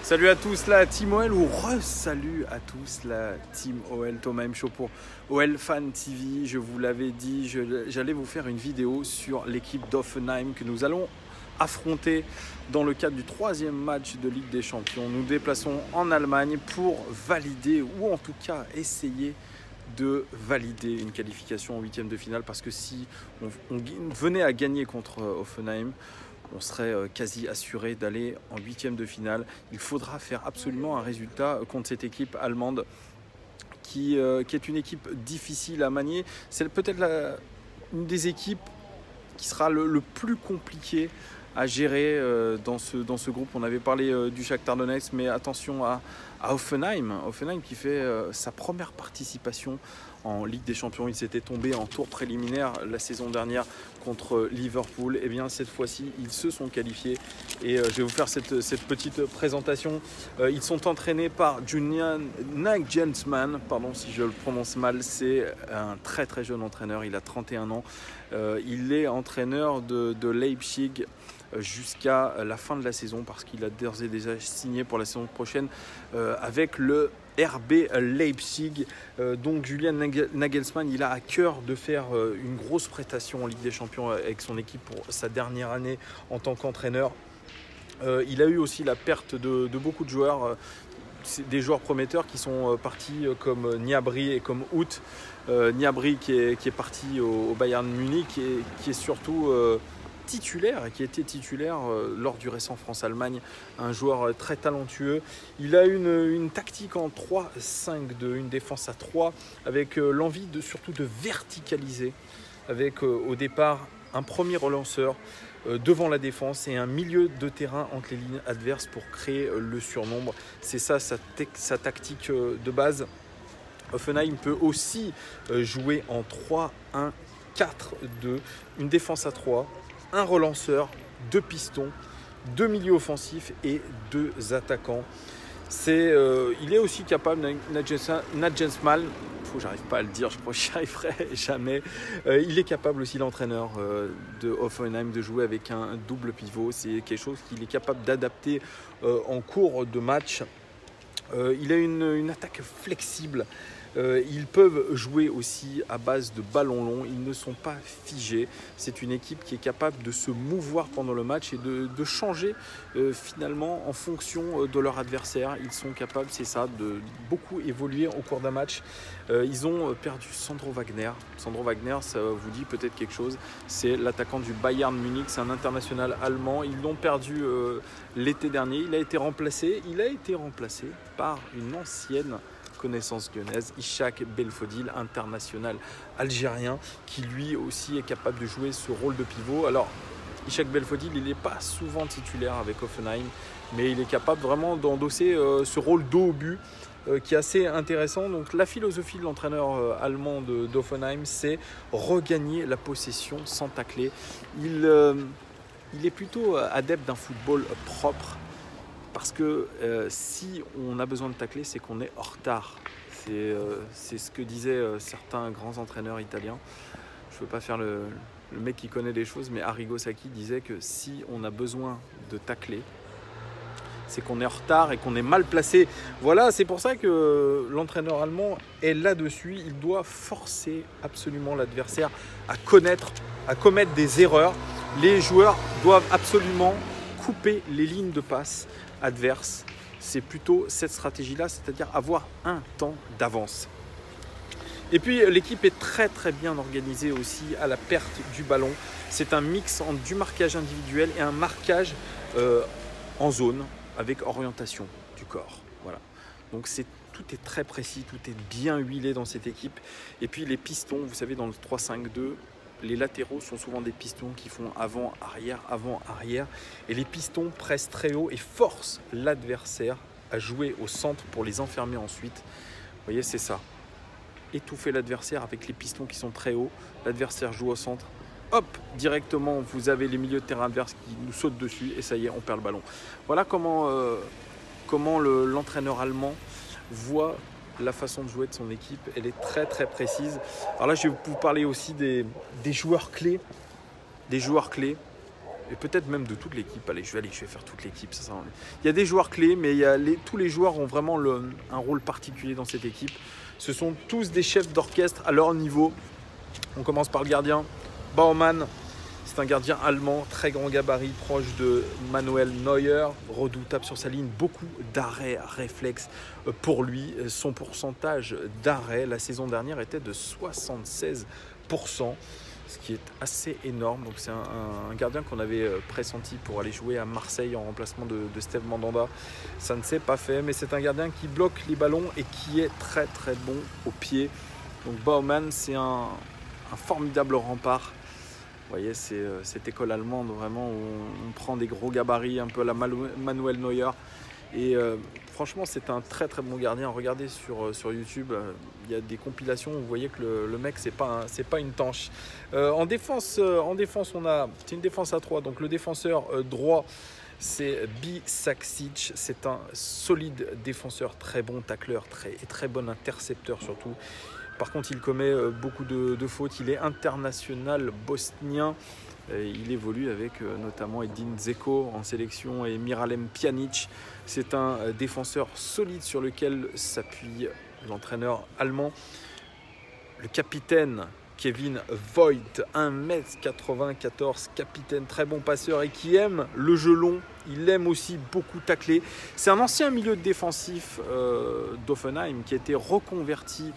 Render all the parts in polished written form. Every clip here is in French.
Salut à tous la Team OL ou re-salut à tous la Team OL, Thomas M. Chaud pour OL Fan TV. Je vous l'avais dit, j'allais vous faire une vidéo sur l'équipe d'Hoffenheim que nous allons affronter dans le cadre du 3e match de Ligue des Champions. Nous déplaçons en Allemagne pour valider ou en tout cas essayer de valider une qualification en 8e de finale, parce que si on venait à gagner contre Hoffenheim, on serait quasi assuré d'aller en 8e de finale. Il faudra faire absolument un résultat contre cette équipe allemande qui est une équipe difficile à manier. C'est peut-être une des équipes qui sera le plus compliqué à gérer dans ce groupe. On avait parlé du Shakhtar Donetsk, mais attention à Hoffenheim. Hoffenheim qui fait sa première participation en Ligue des Champions. Ils s'étaient tombés en tour préliminaire la saison dernière contre Liverpool. Et bien cette fois-ci, ils se sont qualifiés. Et je vais vous faire cette petite présentation. Ils sont entraînés par Julian Nagelsmann, pardon si je le prononce mal. C'est un très très jeune entraîneur, il a 31 ans. Il est entraîneur de Leipzig jusqu'à la fin de la saison, parce qu'il a d'ores et déjà signé pour la saison prochaine avec le RB Leipzig. Donc Julian Nagelsmann, il a à cœur de faire une grosse prestation en Ligue des Champions avec son équipe pour sa dernière année en tant qu'entraîneur. Il a eu aussi la perte de beaucoup de joueurs, des joueurs prometteurs qui sont partis comme Gnabry et comme Hout. Gnabry qui est parti au Bayern Munich et qui est surtout titulaire et qui était titulaire lors du récent France-Allemagne, un joueur très talentueux. Il a une tactique en 3-5-2, une défense à 3 avec l'envie surtout de verticaliser, avec au départ un premier relanceur devant la défense et un milieu de terrain entre les lignes adverses pour créer le surnombre. C'est ça sa tactique de base. Hoffenheim peut aussi jouer en 3-1-4-2, une défense à 3, un relanceur, 2 pistons, 2 milieux offensifs et 2 attaquants. Il est aussi capable, Nagelsmann, j'arrive pas à le dire, je crois que j'y arriverai jamais. Il est capable aussi, l'entraîneur de Hoffenheim, de jouer avec un double pivot. C'est quelque chose qu'il est capable d'adapter en cours de match. Il a une attaque flexible. Ils peuvent jouer aussi à base de ballons longs, ils ne sont pas figés. C'est une équipe qui est capable de se mouvoir pendant le match et de changer finalement en fonction de leur adversaire. Ils sont capables, c'est ça, de beaucoup évoluer au cours d'un match. Ils ont perdu Sandro Wagner. Sandro Wagner, ça vous dit peut-être quelque chose. C'est l'attaquant du Bayern Munich, c'est un international allemand. Ils l'ont perdu l'été dernier. Il a été remplacé par une ancienne connaissance lyonnaise, Ishak Belfodil, international algérien, qui lui aussi est capable de jouer ce rôle de pivot. Alors, Ishak Belfodil, il n'est pas souvent titulaire avec Hoffenheim, mais il est capable vraiment d'endosser ce rôle dos au but qui est assez intéressant. Donc la philosophie de l'entraîneur allemand d'Hoffenheim, c'est regagner la possession sans tacler. Il est plutôt adepte d'un football propre, parce que si on a besoin de tacler, c'est qu'on est en retard. C'est ce que disaient certains grands entraîneurs italiens. Je ne veux pas faire le mec qui connaît des choses, mais Arrigo Sacchi disait que si on a besoin de tacler, c'est qu'on est en retard et qu'on est mal placé. Voilà, c'est pour ça que l'entraîneur allemand est là-dessus. Il doit forcer absolument l'adversaire à commettre des erreurs. Les joueurs doivent absolument couper les lignes de passe adverses. C'est plutôt cette stratégie-là, c'est-à-dire avoir un temps d'avance. Et puis l'équipe est très très bien organisée aussi à la perte du ballon. C'est un mix entre du marquage individuel et un marquage en zone avec orientation du corps. Voilà. Donc tout est très précis, tout est bien huilé dans cette équipe. Et puis les pistons, vous savez, dans le 3-5-2, les latéraux sont souvent des pistons qui font avant-arrière, avant-arrière. Et les pistons pressent très haut et forcent l'adversaire à jouer au centre pour les enfermer ensuite. Vous voyez, c'est ça. Étouffer l'adversaire avec les pistons qui sont très hauts. L'adversaire joue au centre. Hop, directement, vous avez les milieux de terrain adverses qui nous sautent dessus. Et ça y est, on perd le ballon. Voilà comment l'entraîneur allemand voit la façon de jouer de son équipe. Elle est très très précise. Alors là, je vais vous parler aussi des joueurs clés. Des joueurs clés. et peut-être même de toute l'équipe. Allez, je vais faire toute l'équipe. Il y a des joueurs clés, mais tous les joueurs ont vraiment un rôle particulier dans cette équipe. Ce sont tous des chefs d'orchestre à leur niveau. On commence par le gardien, Baumann. C'est un gardien allemand, très grand gabarit, proche de Manuel Neuer, redoutable sur sa ligne, beaucoup d'arrêts réflexes pour lui. Son pourcentage d'arrêt la saison dernière était de 76%, ce qui est assez énorme. Donc c'est un gardien qu'on avait pressenti pour aller jouer à Marseille en remplacement de Steve Mandanda. Ça ne s'est pas fait, mais c'est un gardien qui bloque les ballons et qui est très très bon au pied. Donc Baumann, c'est un formidable rempart. Vous voyez, c'est cette école allemande vraiment où on prend des gros gabarits, un peu à la Manuel Neuer. Et franchement, c'est un très très bon gardien. Regardez sur YouTube, il y a des compilations où vous voyez que le mec, c'est pas une tanche. En défense, c'est une défense à 3. Donc le défenseur droit, c'est Bisaksic. C'est un solide défenseur, très bon tacleur, très bon intercepteur surtout. Par contre, il commet beaucoup de fautes. Il est international bosnien. Il évolue avec notamment Edin Dzeko en sélection et Miralem Pjanic. C'est un défenseur solide sur lequel s'appuie l'entraîneur allemand. Le capitaine Kevin Voigt, 1m94, capitaine, très bon passeur et qui aime le jeu long. Il aime aussi beaucoup tacler. C'est un ancien milieu défensif d'Hoffenheim qui a été reconverti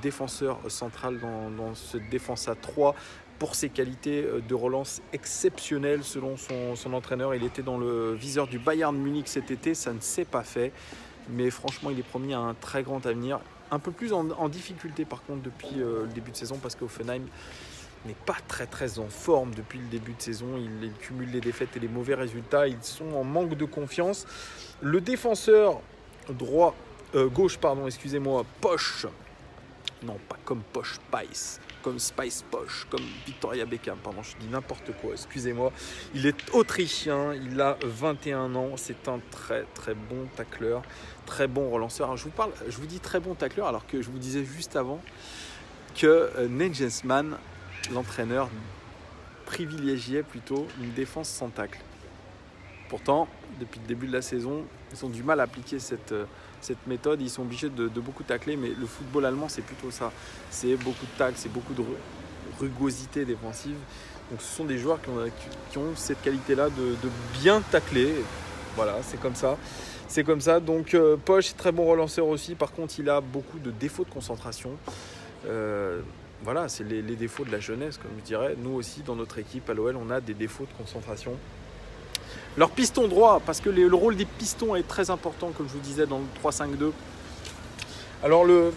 défenseur central dans cette défense à 3 pour ses qualités de relance exceptionnelles selon son entraîneur. Il était dans le viseur du Bayern Munich cet été, ça ne s'est pas fait, mais franchement il est promis à un très grand avenir. Un peu plus en difficulté par contre depuis le début de saison parce qu'Hoffenheim n'est pas très en forme depuis le début de saison. Il cumule les défaites et les mauvais résultats, ils sont en manque de confiance. Le défenseur gauche, Posch. Non, pas comme Posch Spice, comme Spice Posch, comme Victoria Beckham, pardon, je dis n'importe quoi, excusez-moi. Il est autrichien, il a 21 ans, c'est un très bon tacleur, très bon relanceur. Alors, je vous dis très bon tacleur alors que je vous disais juste avant que Nagelsmann, l'entraîneur, privilégiait plutôt une défense sans tacle. Pourtant, depuis le début de la saison, ils ont du mal à appliquer cette méthode. Ils sont obligés de beaucoup tacler, mais le football allemand, c'est plutôt ça. C'est beaucoup de tacles, c'est beaucoup de rugosité défensive. Donc ce sont des joueurs qui ont cette qualité-là de bien tacler. Voilà, c'est comme ça. Donc Posch, très bon relanceur aussi. Par contre, il a beaucoup de défauts de concentration. Voilà, c'est les défauts de la jeunesse, comme je dirais. Nous aussi, dans notre équipe à l'OL, on a des défauts de concentration. Leur piston droit, parce que le rôle des pistons est très important, comme je vous disais, dans le 3-5-2. Alors le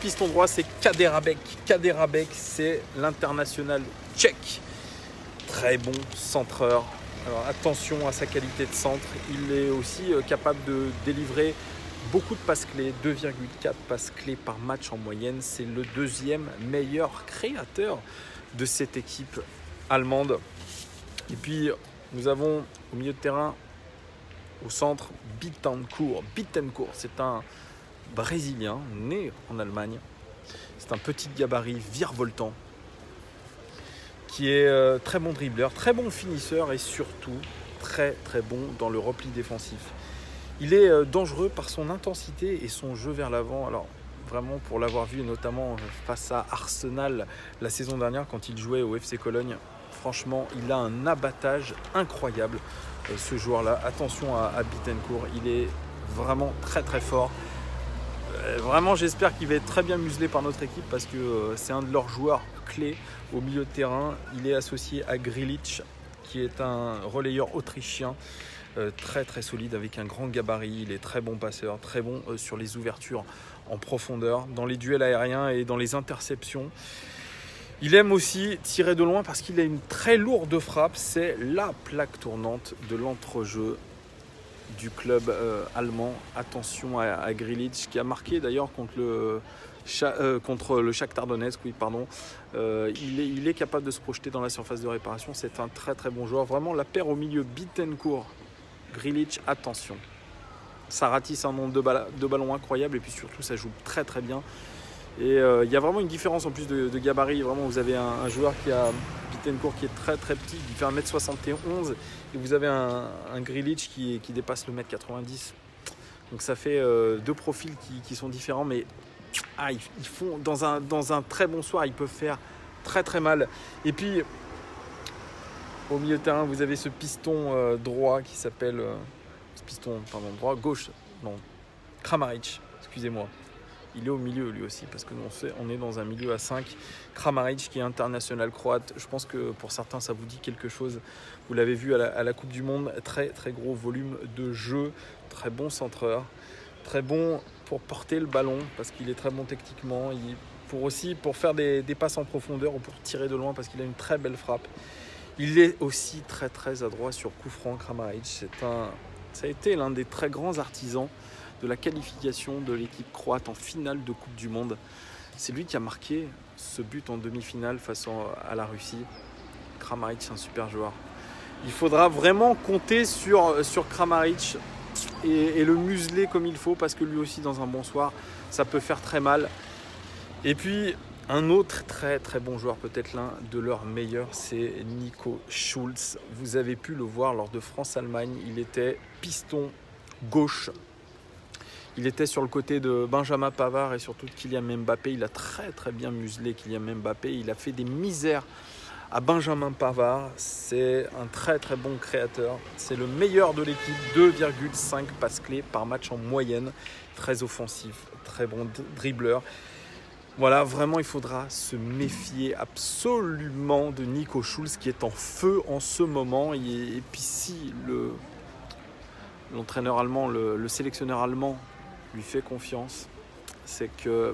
piston droit, c'est Kaderabek. Kaderabek, c'est l'international tchèque. Très bon centreur. Alors attention à sa qualité de centre. Il est aussi capable de délivrer beaucoup de passes clés, 2,4 passes clés par match en moyenne. C'est le deuxième meilleur créateur de cette équipe allemande. Et puis, nous avons au milieu de terrain, au centre, Bittencourt. Bittencourt, c'est un Brésilien né en Allemagne. C'est un petit gabarit virevoltant qui est très bon dribbleur, très bon finisseur et surtout très bon dans le repli défensif. Il est dangereux par son intensité et son jeu vers l'avant. Alors vraiment pour l'avoir vu notamment face à Arsenal la saison dernière quand il jouait au FC Cologne, franchement, il a un abattage incroyable, ce joueur-là. Attention à Bittencourt, il est vraiment très fort. Vraiment, j'espère qu'il va être très bien muselé par notre équipe parce que c'est un de leurs joueurs clés au milieu de terrain. Il est associé à Grealish, qui est un relayeur autrichien très solide avec un grand gabarit. Il est très bon passeur, très bon sur les ouvertures en profondeur, dans les duels aériens et dans les interceptions. Il aime aussi tirer de loin parce qu'il a une très lourde frappe. C'est la plaque tournante de l'entrejeu du club allemand. Attention à Grealish qui a marqué d'ailleurs contre le Shakhtar Donetsk. Il est capable de se projeter dans la surface de réparation. C'est un très bon joueur. Vraiment la paire au milieu Bittencourt, Grealish, attention. Ça ratisse un nombre de ballons incroyable et puis surtout ça joue très bien. Et il y a vraiment une différence en plus de gabarit. Vraiment, vous avez un joueur qui a Bittencourt qui est très très petit, qui fait 1m71 et vous avez un Grealish qui dépasse le 1m90. Donc ça fait deux profils qui sont différents, mais ils font dans un très bon soir, ils peuvent faire très très mal. Et puis au milieu de terrain, vous avez ce piston droit qui s'appelle gauche, non, Kramaric, excusez-moi. Il est au milieu lui aussi, parce que on est dans un milieu à 5. Kramaric qui est international croate. Je pense que pour certains, ça vous dit quelque chose. Vous l'avez vu à la Coupe du Monde. Très, très gros volume de jeu. Très bon centreur. Très bon pour porter le ballon, parce qu'il est très bon techniquement. Pour faire des passes en profondeur ou pour tirer de loin, parce qu'il a une très belle frappe. Il est aussi très, très adroit sur coup franc, Kramaric. Ça a été l'un des très grands artisans de la qualification de l'équipe croate en finale de Coupe du Monde. C'est lui qui a marqué ce but en demi-finale face à la Russie. Kramaric, c'est un super joueur. Il faudra vraiment compter sur Kramaric et le museler comme il faut, parce que lui aussi, dans un bon soir, ça peut faire très mal. Et puis, un autre très très bon joueur, peut-être l'un de leurs meilleurs, c'est Nico Schulz. Vous avez pu le voir lors de France-Allemagne. Il était piston gauche. Il était sur le côté de Benjamin Pavard et surtout de Kylian Mbappé. Il a très très bien muselé Kylian Mbappé. Il a fait des misères à Benjamin Pavard. C'est un très très bon créateur. C'est le meilleur de l'équipe. 2,5 passes clés par match en moyenne. Très offensif, très bon dribbleur. Voilà, vraiment, il faudra se méfier absolument de Nico Schulz qui est en feu en ce moment. Et puis si l'entraîneur allemand, le sélectionneur allemand lui fait confiance, c'est que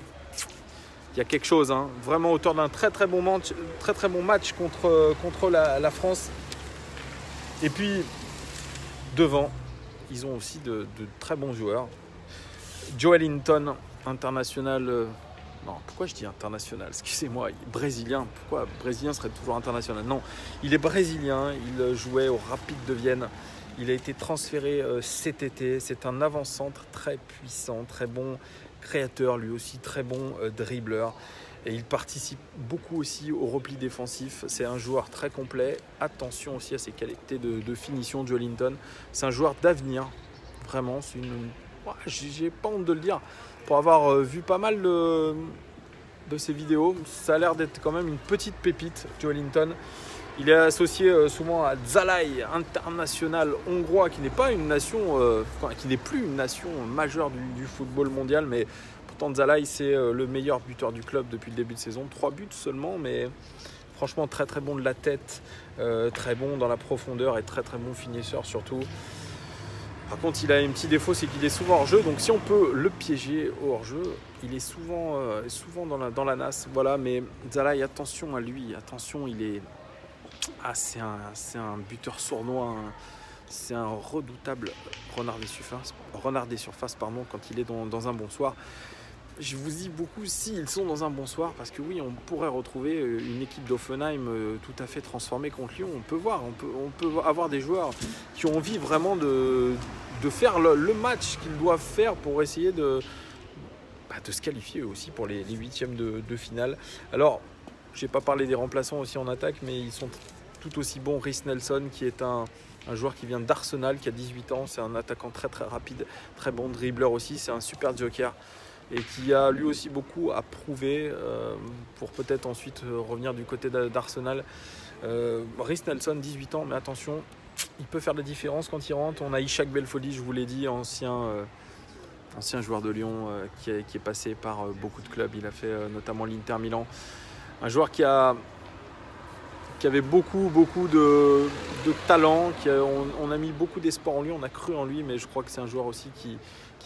il y a quelque chose, hein, vraiment autour d'un très très bon match contre la France. Et puis devant, ils ont aussi de très bons joueurs. Joelinton, international. Non, pourquoi je dis international? Excusez-moi, brésilien. Pourquoi brésilien serait toujours international? Non, il est brésilien, il jouait au Rapid de Vienne. Il a été transféré cet été. C'est un avant-centre très puissant, très bon créateur, lui aussi très bon dribbleur. Et il participe beaucoup aussi au repli défensif. C'est un joueur très complet. Attention aussi à ses qualités de finition, Joelinton. C'est un joueur d'avenir. Vraiment, j'ai pas honte de le dire. Pour avoir vu pas mal de ses vidéos, ça a l'air d'être quand même une petite pépite, Joelinton. Il est associé souvent à Zalai, international hongrois, qui n'est pas une nation, qui n'est plus une nation majeure du football mondial, mais pourtant Zalai c'est le meilleur buteur du club depuis le début de saison. 3 buts seulement, mais franchement très très bon de la tête, très bon dans la profondeur et très très bon finisseur surtout. Par contre, il a un petit défaut, c'est qu'il est souvent hors jeu. Donc, si on peut le piéger au hors jeu, il est souvent dans la nasse. Voilà, mais Zalai, attention à lui. Attention, c'est un buteur sournois. C'est un redoutable renard des surfaces, quand il est dans un bon soir. Je vous dis beaucoup s'ils sont dans un bon soir, parce que oui, on pourrait retrouver une équipe d'Offenheim tout à fait transformée contre Lyon. On peut avoir des joueurs qui ont envie vraiment de faire le match qu'ils doivent faire pour essayer de se qualifier aussi pour les huitièmes de finale. Alors, je n'ai pas parlé des remplaçants aussi en attaque, mais ils sont tout aussi bons. Reiss Nelson, qui est un joueur qui vient d'Arsenal, qui a 18 ans. C'est un attaquant très très rapide, très bon dribbleur aussi. C'est un super joker. Et qui a lui aussi beaucoup à prouver pour peut-être ensuite revenir du côté d'Arsenal. Reiss Nelson, 18 ans, mais attention, il peut faire la différence quand il rentre. On a Ishak Belfodil, je vous l'ai dit, ancien joueur de Lyon qui est passé par beaucoup de clubs. Il a fait notamment l'Inter Milan. Un joueur qui avait beaucoup de talent. On a mis beaucoup d'espoir en lui, on a cru en lui, mais je crois que c'est un joueur aussi qui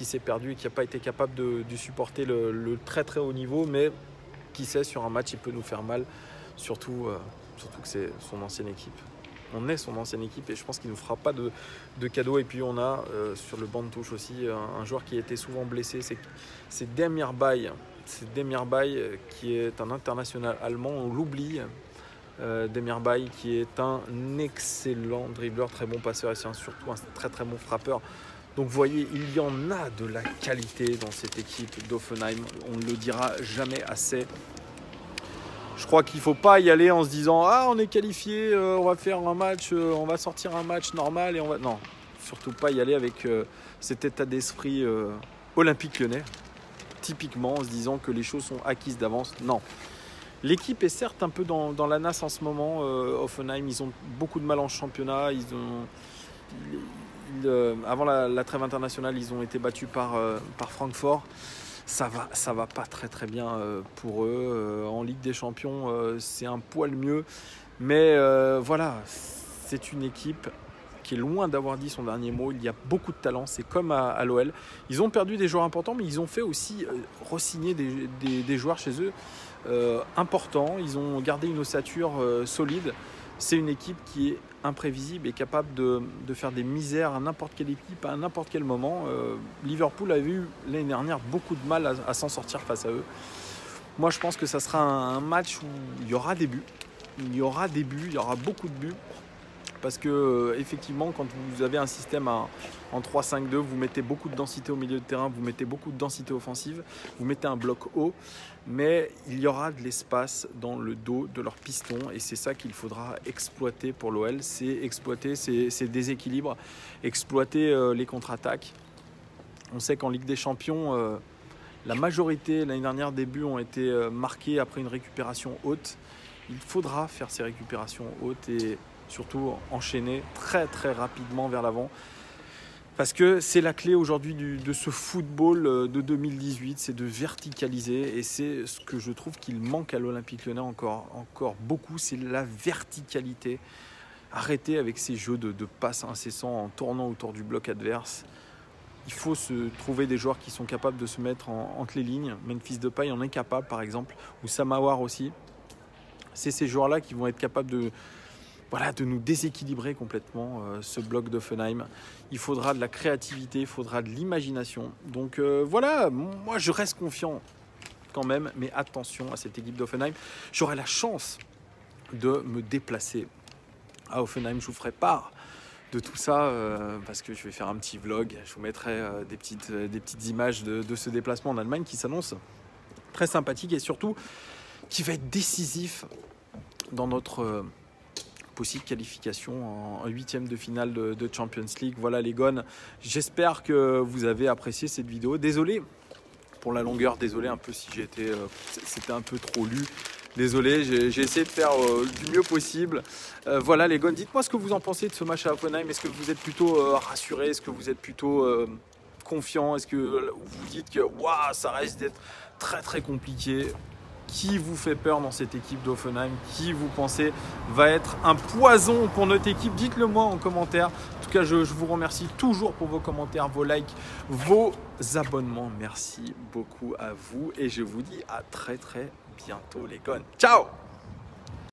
s'est perdu et qui n'a pas été capable de supporter le très très haut niveau, mais qui sait, sur un match il peut nous faire mal, surtout que c'est son ancienne équipe. On est son ancienne équipe et je pense qu'il ne nous fera pas de cadeau. Et puis on a sur le banc de touche aussi un joueur qui a été souvent blessé, c'est Demir Bay. C'est Demir Bay qui est un international allemand, on l'oublie. Demir Bay qui est un excellent dribbleur, très bon passeur et c'est surtout un très très bon frappeur. Donc vous voyez, il y en a de la qualité dans cette équipe d'Hoffenheim. On ne le dira jamais assez. Je crois qu'il ne faut pas y aller en se disant « Ah, on est qualifié, on va faire un match, on va sortir un match normal. » et on va... Non, surtout pas y aller avec cet état d'esprit olympique lyonnais. Typiquement en se disant que les choses sont acquises d'avance. Non. L'équipe est certes un peu dans la nasse en ce moment. Hoffenheim, ils ont beaucoup de mal en championnat. Avant la trêve internationale, ils ont été battus par Francfort. Ça va pas très bien pour eux. En Ligue des Champions, c'est un poil mieux. Mais voilà, c'est une équipe qui est loin d'avoir dit son dernier mot. Il y a beaucoup de talent, c'est comme à l'OL. Ils ont perdu des joueurs importants, mais ils ont fait aussi re-signer des joueurs chez eux importants. Ils ont gardé une ossature solide. C'est une équipe qui est imprévisible et capable de faire des misères à n'importe quelle équipe, à n'importe quel moment. Liverpool a eu l'année dernière beaucoup de mal à s'en sortir face à eux. Moi, je pense que ça sera un match où il y aura des buts. Il y aura beaucoup de buts. Parce que effectivement, quand vous avez un système en 3-5-2, vous mettez beaucoup de densité au milieu de terrain, vous mettez beaucoup de densité offensive, vous mettez un bloc haut, mais il y aura de l'espace dans le dos de leur piston et c'est ça qu'il faudra exploiter pour l'OL, c'est exploiter ces déséquilibres, exploiter les contre-attaques. On sait qu'en Ligue des Champions, la majorité l'année dernière des buts ont été marqués après une récupération haute. Il faudra faire ces récupérations hautes et surtout enchaîner très rapidement vers l'avant. Parce que c'est la clé aujourd'hui de ce football de 2018, c'est de verticaliser. Et c'est ce que je trouve qu'il manque à l'Olympique Lyonnais encore beaucoup, c'est la verticalité. Arrêter avec ces jeux de passes incessants en tournant autour du bloc adverse. Il faut se trouver des joueurs qui sont capables de se mettre entre les lignes. Memphis Depay en est capable par exemple, ou Samawar aussi. C'est ces joueurs-là qui vont être capables de nous déséquilibrer complètement ce bloc d'Hoffenheim. Il faudra de la créativité, il faudra de l'imagination. Donc voilà, moi je reste confiant quand même, mais attention à cette équipe d'Hoffenheim. J'aurai la chance de me déplacer à Hoffenheim, je vous ferai part de tout ça parce que je vais faire un petit vlog. Je vous mettrai des petites images de ce déplacement en Allemagne qui s'annonce très sympathique et surtout qui va être décisif dans notre possible qualification en 8e de finale de Champions League. Voilà les gones, j'espère que vous avez apprécié cette vidéo. Désolé pour la longueur, désolé un peu si c'était un peu trop lu. Désolé, j'ai essayé de faire du mieux possible. Voilà les gones, dites-moi ce que vous en pensez de ce match à Hoffenheim. Est-ce que vous êtes plutôt rassuré? Est-ce que vous êtes plutôt confiant? Est-ce que vous dites que ça risque d'être très compliqué? Qui vous fait peur dans cette équipe d'Hoffenheim? Qui vous pensez va être un poison pour notre équipe? Dites-le moi en commentaire. En tout cas, je vous remercie toujours pour vos commentaires, vos likes, vos abonnements. Merci beaucoup à vous et je vous dis à très bientôt les gones. Ciao!